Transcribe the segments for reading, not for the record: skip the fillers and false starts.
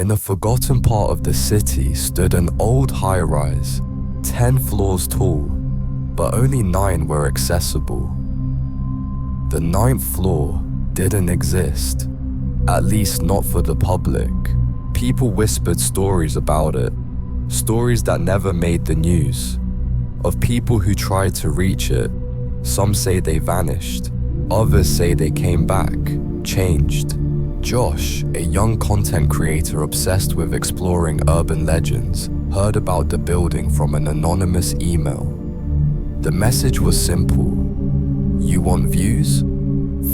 In a forgotten part of the city stood an old high-rise, 10 floors tall, but only 9 were accessible. The 9th floor didn't exist, at least not for the public. People whispered stories about it, stories that never made the news, of people who tried to reach it. Some say they vanished, others say they came back, changed. Josh, a young content creator obsessed with exploring urban legends, heard about the building from an anonymous email. The message was simple: you want views?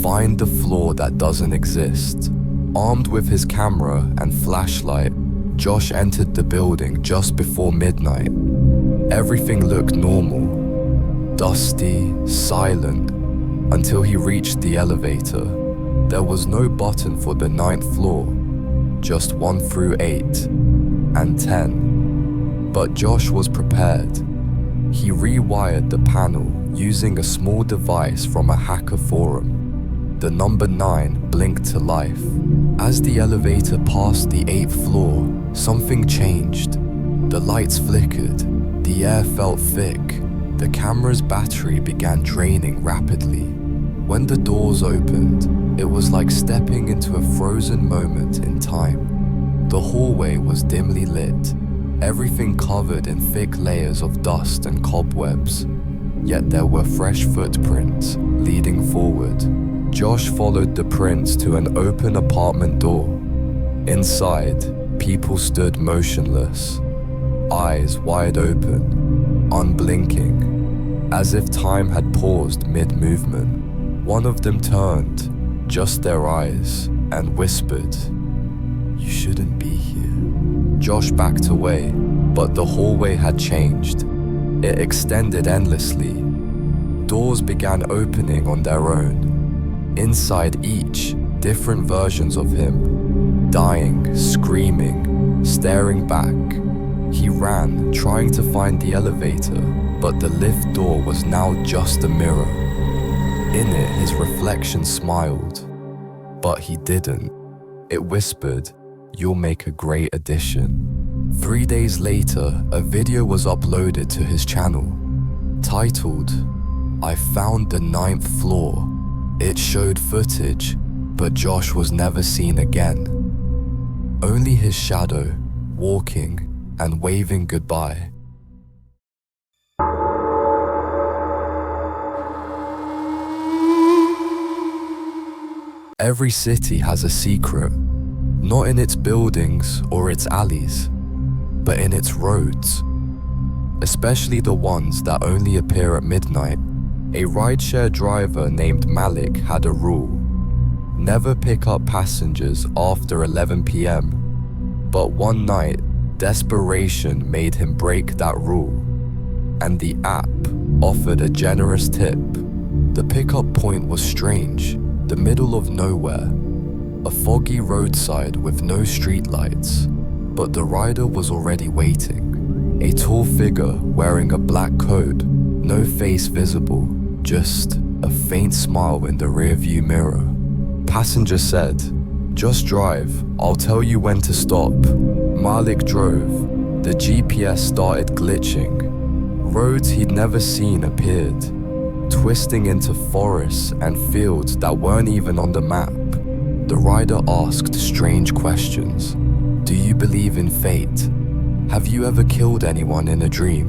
Find the floor that doesn't exist. Armed with his camera and flashlight, Josh entered the building just before midnight. Everything looked normal, dusty, silent, until he reached the elevator. There was no button for the 9th floor, just 1 through 8 and 10. But Josh was prepared. He rewired the panel using a small device from a hacker forum. The number 9 blinked to life. As the elevator passed the 8th floor, something changed. The lights flickered, the air felt thick, the camera's battery began draining rapidly. When the doors opened, it was like stepping into a frozen moment in time. The hallway was dimly lit, everything covered in thick layers of dust and cobwebs. Yet there were fresh footprints leading forward. Josh followed the prints to an open apartment door. Inside, people stood motionless, eyes wide open, unblinking, as if time had paused mid-movement. One of them turned, just their eyes, and whispered, "You shouldn't be here." Josh backed away, but the hallway had changed. It extended endlessly. Doors began opening on their own. Inside each, different versions of him, dying, screaming, staring back. He ran, trying to find the elevator, but the lift door was now just a mirror. In it, his reflection smiled, but he didn't. It whispered, "You'll make a great addition." 3 days later, a video was uploaded to his channel, titled, "I found the 9th floor." It showed footage, but Josh was never seen again. Only his shadow, walking and waving goodbye. Every city has a secret, not in its buildings or its alleys, but in its roads, especially the ones that only appear at midnight. A rideshare driver named Malik had a rule: never pick up passengers after 11 p.m. But one night, desperation made him break that rule, and the app offered a generous tip. The pickup point was strange, the middle of nowhere, a foggy roadside with no streetlights, but the rider was already waiting. A tall figure wearing a black coat, no face visible, just a faint smile in the rearview mirror. Passenger said, "Just drive, I'll tell you when to stop." Malik drove. The GPS started glitching. Roads he'd never seen appeared, twisting into forests and fields that weren't even on the map. The rider asked strange questions. "Do you believe in fate? Have you ever killed anyone in a dream?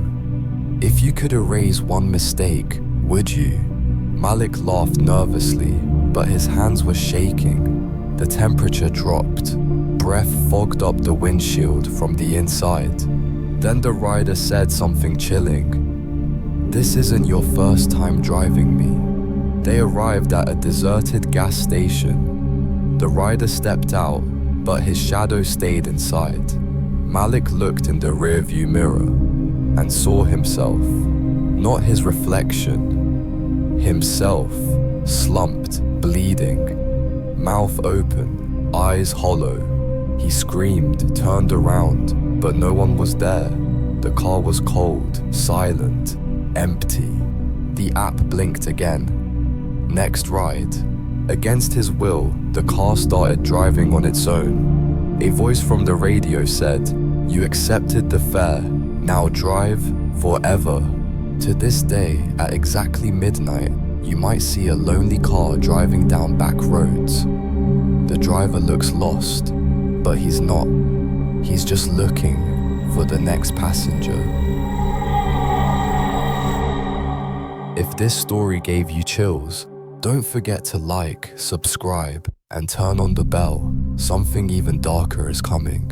If you could erase one mistake, would you?" Malik laughed nervously, but his hands were shaking. The temperature dropped. Breath fogged up the windshield from the inside. Then the rider said something chilling. "This isn't your first time driving me." They arrived at a deserted gas station. The rider stepped out, but his shadow stayed inside. Malik looked in the rearview mirror and saw himself, not his reflection, himself, slumped, bleeding, mouth open, eyes hollow. He screamed, turned around, but no one was there. The car was cold, silent, empty. The app blinked again. Next ride. Against his will, the car started driving on its own. A voice from the radio said, "You accepted the fare, now drive forever." To this day, at exactly midnight, you might see a lonely car driving down back roads. The driver looks lost, but he's not. He's just looking for the next passenger. If this story gave you chills, don't forget to like, subscribe, and turn on the bell. Something even darker is coming.